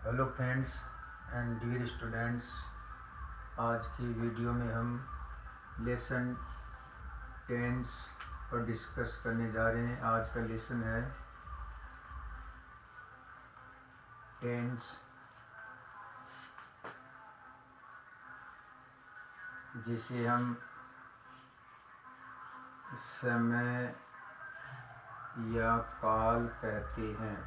Hello friends and dear students. आज की video में हम लेसन टेंस पर डिस्कस करने जा रहे हैं। आज का लेसन है टेंस, जिसे हम समय या काल कहते हैं।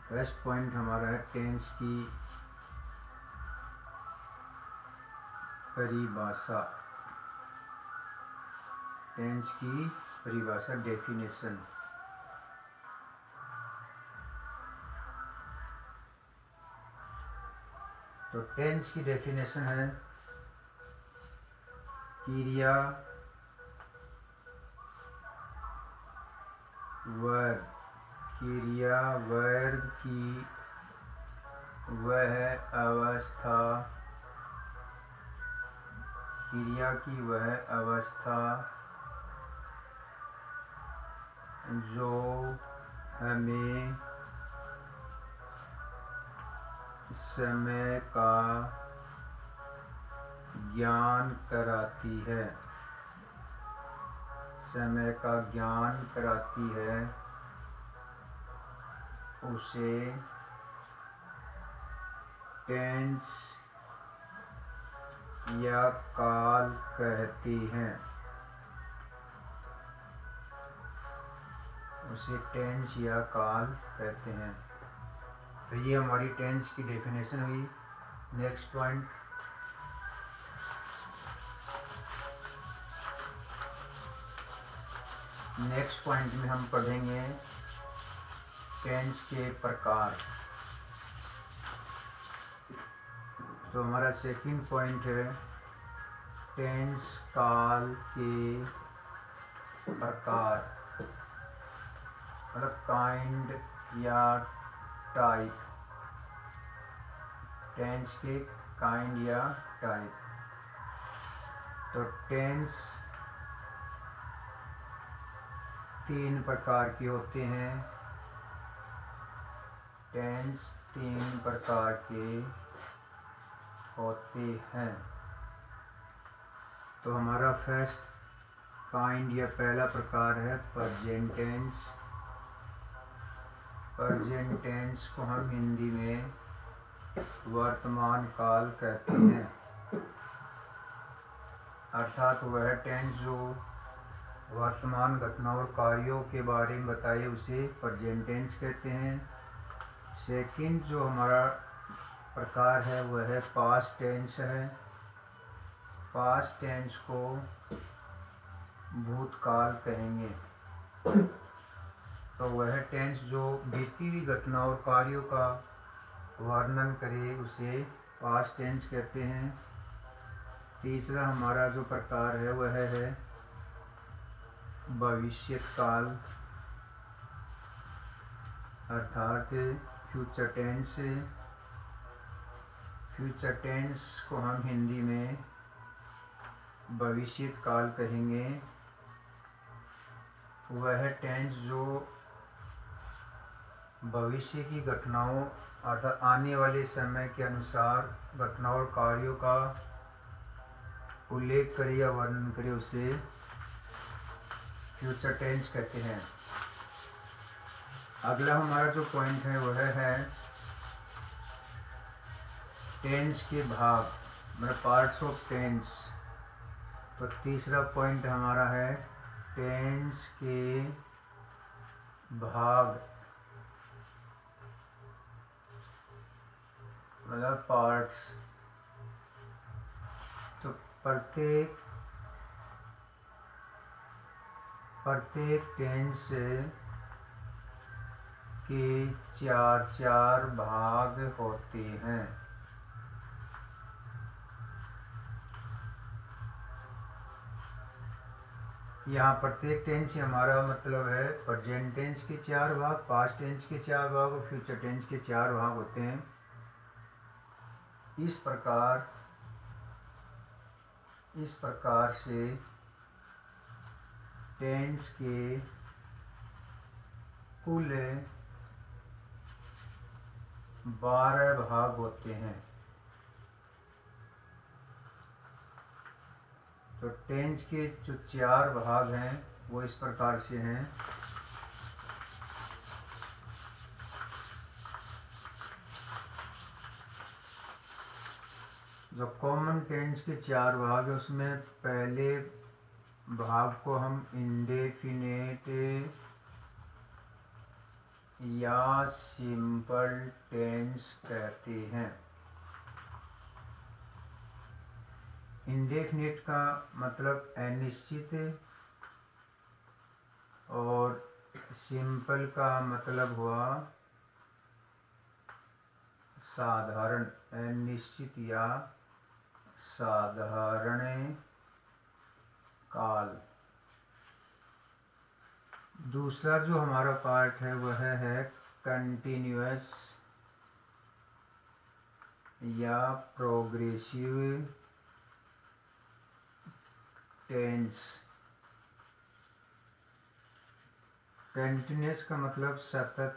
फर्स्ट पॉइंट हमारा है टेंस की परिभाषा। टेंस की परिभाषा, डेफिनेशन। तो टेंस की डेफिनेशन है क्रिया वर्ग, क्रिया वर्ग की वह अवस्था, क्रिया की वह अवस्था जो हमें समय का ज्ञान कराती है, समय का ज्ञान कराती है, उसे टेंस या काल कहते हैं। उसे टेंस या काल कहते हैं। तो ये हमारी टेंस की डेफिनेशन हुई। नेक्स्ट पॉइंट, नेक्स्ट पॉइंट में हम पढ़ेंगे टेंस के प्रकार। तो हमारा सेकंड पॉइंट है टेंस काल के प्रकार, मतलब काइंड या टाइप। टेंस के काइंड या टाइप। तो टेंस तीन प्रकार के होते हैं। टेंस तीन प्रकार के होते हैं। तो हमारा फर्स्ट काइंड या पहला प्रकार है प्रेजेंट टेंस। प्रेजेंट टेंस को हम हिंदी में वर्तमान काल कहते हैं। अर्थात वह टेंस जो वर्तमान घटनाओं और कार्यों के बारे में बताए उसे प्रेजेंट टेंस कहते हैं। सेकंड जो हमारा प्रकार है वह है पास्ट टेंस है। पास्ट टेंस को भूतकाल कहेंगे। तो वह टेंस जो बीती हुई घटनाओं और कार्यों का वर्णन करे उसे पास्ट टेंस कहते हैं। तीसरा हमारा जो प्रकार है वह है भविष्य काल, अर्थात फ्यूचर टेंस। फ्यूचर टेंस को हम हिंदी में भविष्य काल कहेंगे। वह टेंस जो भविष्य की घटनाओं अर्थात आने वाले समय के अनुसार घटनाओं और कार्यों का उल्लेख करे या वर्णन करे उसे फ्यूचर टेंस कहते हैं। अगला हमारा जो पॉइंट है वह है टेंस के भाग, मतलब पार्ट्स ऑफ टेंस। तो तीसरा पॉइंट हमारा है टेंस के भाग, मतलब पार्ट्स। तो प्रत्येक टेंस के चार चार भाग होते हैं। यहाँ प्रत्येक टेंस से हमारा मतलब है प्रेजेंट टेंस के चार भाग, पास्ट टेंस के चार भाग और फ्यूचर टेंस के चार भाग होते हैं। इस प्रकार से टेंस के कुल 12 भाग होते हैं। तो टेंस के जो 4 भाग हैं वो इस प्रकार से हैं। जो कॉमन टेंस के 4 भाग है उसमें पहले भाग को हम इंडेफिनेट या सिंपल टेंस कहते हैं। इंडेफिनेट का मतलब अनिश्चित और सिंपल का मतलब हुआ साधारण, अनिश्चित या साधारण काल। दूसरा जो हमारा पार्ट है वह है कंटिन्यूअस या प्रोग्रेसिव टेंस। कंटिन्यूअस का मतलब सतत,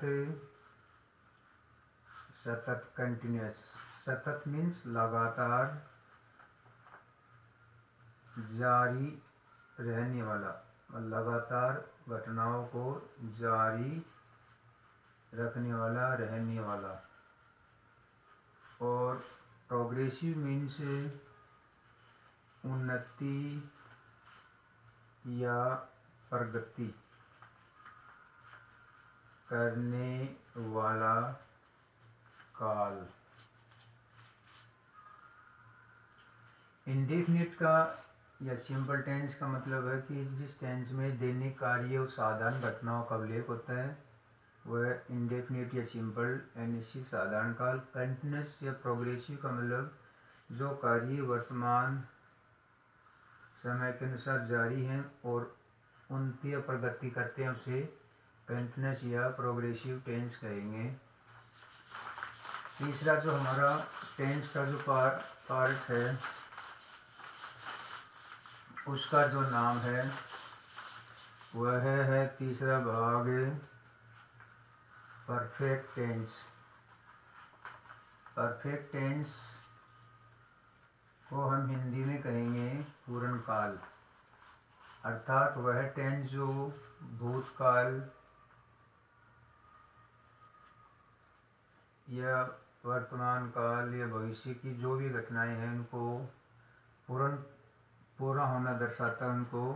सतत कंटिन्यूअस, सतत मीन्स लगातार जारी रहने वाला, लगातार घटनाओं को जारी रखने वाला, रहने वाला। और प्रोग्रेसिव मीन्स उन्नति या प्रगति करने वाला काल। इंडेफिनिट का या सिंपल टेंस का मतलब है कि जिस टेंस में दैनिक कार्य और साधारण घटनाओं का उल्लेख होता है वह इंडेफिनिट या सिंपल अनिश्चित साधारण काल। कंटिन्यूअस या प्रोग्रेसिव का मतलब जो कार्य वर्तमान समय के अनुसार जारी हैं और उनकी प्रगति करते हैं उसे कंटिन्यूअस या प्रोग्रेसिव टेंस कहेंगे। तीसरा जो हमारा टेंस का जो पार्ट है उसका जो नाम है वह है तीसरा भाग परफेक्ट टेंस। परफेक्ट टेंस को हम हिंदी में कहेंगे पूर्ण काल, अर्थात वह टेंस जो भूतकाल या वर्तमान काल या भविष्य की जो भी घटनाएं हैं उनको पूरा होना दर्शाता है, उनको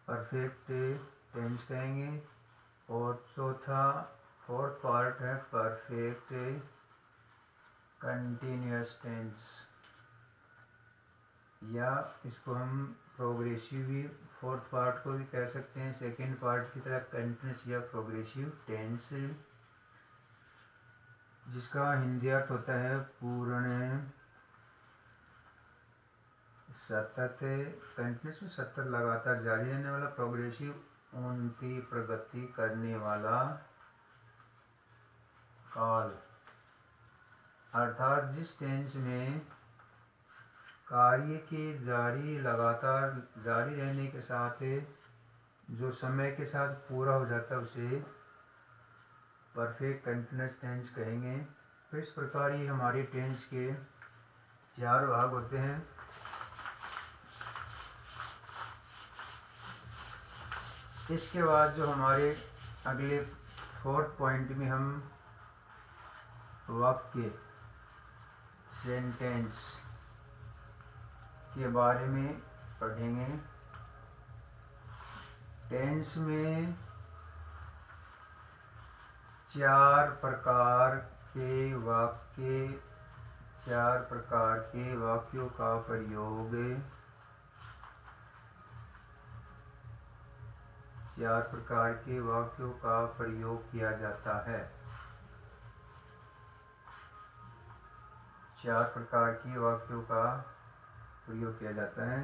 परफेक्ट टेंस कहेंगे। और चौथा फोर्थ पार्ट है परफेक्ट कंटिन्यूअस टेंस, या इसको हम प्रोग्रेसिव भी फोर्थ पार्ट को भी कह सकते हैं, सेकेंड पार्ट की तरह कंटिन्यूअस या प्रोग्रेसिव टेंस, जिसका हिंदी अर्थ होता है पूर्ण सतत। कंटिन्यूअस में सतत लगातार जारी रहने वाला, प्रोग्रेसिव उनकी प्रगति करने वाला काल, अर्थात जिस टेंस में कार्य के लगातार जारी रहने के साथ जो समय के साथ पूरा हो जाता है उसे परफेक्ट कंटिन्यूअस टेंस कहेंगे। तो इस प्रकार ही हमारी टेंस के 4 भाग होते हैं। इसके बाद जो हमारे अगले फोर्थ पॉइंट में हम वाक्य, सेंटेंस के बारे में पढ़ेंगे। टेंस में 4 प्रकार के वाक्यों का प्रयोग, 4 प्रकार के वाक्यों का प्रयोग किया जाता है। 4 प्रकार के वाक्यों का प्रयोग किया जाता है।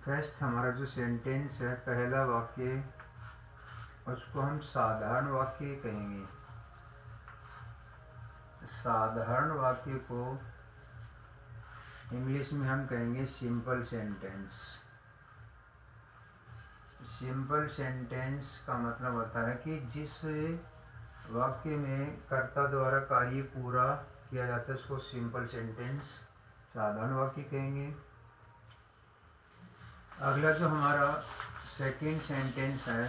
फर्स्ट हमारा जो सेंटेंस है, पहला वाक्य, उसको हम साधारण वाक्य कहेंगे। साधारण वाक्य को इंग्लिश में हम कहेंगे सिंपल सेंटेंस। सिंपल सेंटेंस का मतलब होता है कि जिस वाक्य में कर्ता द्वारा कार्य पूरा किया जाता है उसको सिंपल सेंटेंस, साधारण वाक्य कहेंगे। अगला जो हमारा सेकंड सेंटेंस है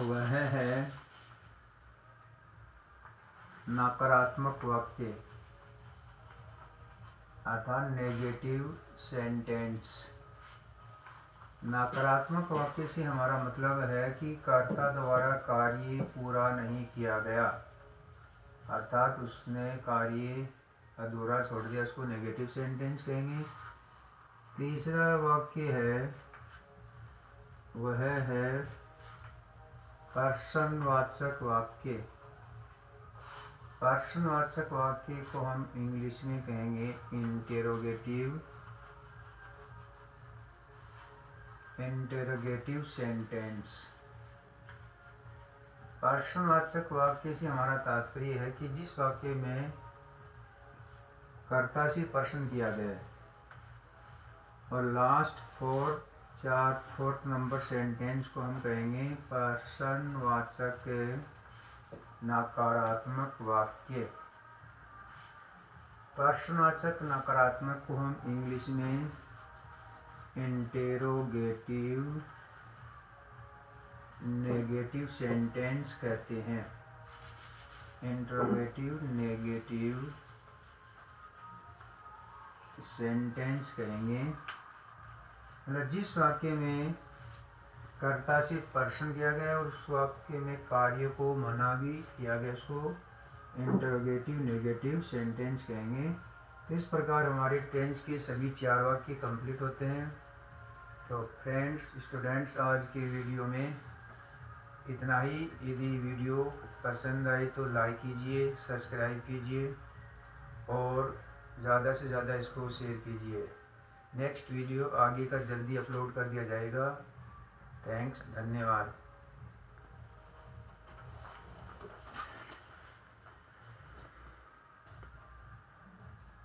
वह है नकारात्मक वाक्य अर्थात नेगेटिव सेंटेंस। नकारात्मक वाक्य से हमारा मतलब है कि कर्ता द्वारा कार्य पूरा नहीं किया गया, अर्थात उसने कार्य अधूरा छोड़ दिया, उसको नेगेटिव सेंटेंस कहेंगे। तीसरा वाक्य है वह है प्रश्नवाचक वाक्य। प्रश्नवाचक वाक्य को हम इंग्लिश में कहेंगे इंटेरोगेटिव सेंटेंस। प्रश्नवाचक वाक्य से हमारा तात्पर्य है कि जिस वाक्य में कर्ता से प्रश्न किया गया है और लास्ट फोर्थ नंबर सेंटेंस को हम कहेंगे प्रश्नवाचक नकारात्मक वाक्य। प्रश्नवाचक नकारात्मक को हम इंग्लिश में इंटेरोगेटिव नेगेटिव सेंटेंस कहते हैं। इंटेरोगेटिव नेगेटिव सेंटेंस कहेंगे। मतलब जिस वाक्य में कर्ता से प्रश्न किया गया और उस वाक्य में कार्य को मना भी किया गया उसको इंटेरोगेटिव नेगेटिव सेंटेंस कहेंगे। तो इस प्रकार हमारे टेंस के सभी 4 वाक्य कंप्लीट होते हैं। तो फ्रेंड्स, स्टूडेंट्स, आज के वीडियो में इतना ही। यदि वीडियो पसंद आई तो लाइक कीजिए, सब्सक्राइब कीजिए और ज़्यादा से ज़्यादा इसको शेयर कीजिए। नेक्स्ट वीडियो आगे का जल्दी अपलोड कर दिया जाएगा। थैंक्स, धन्यवाद।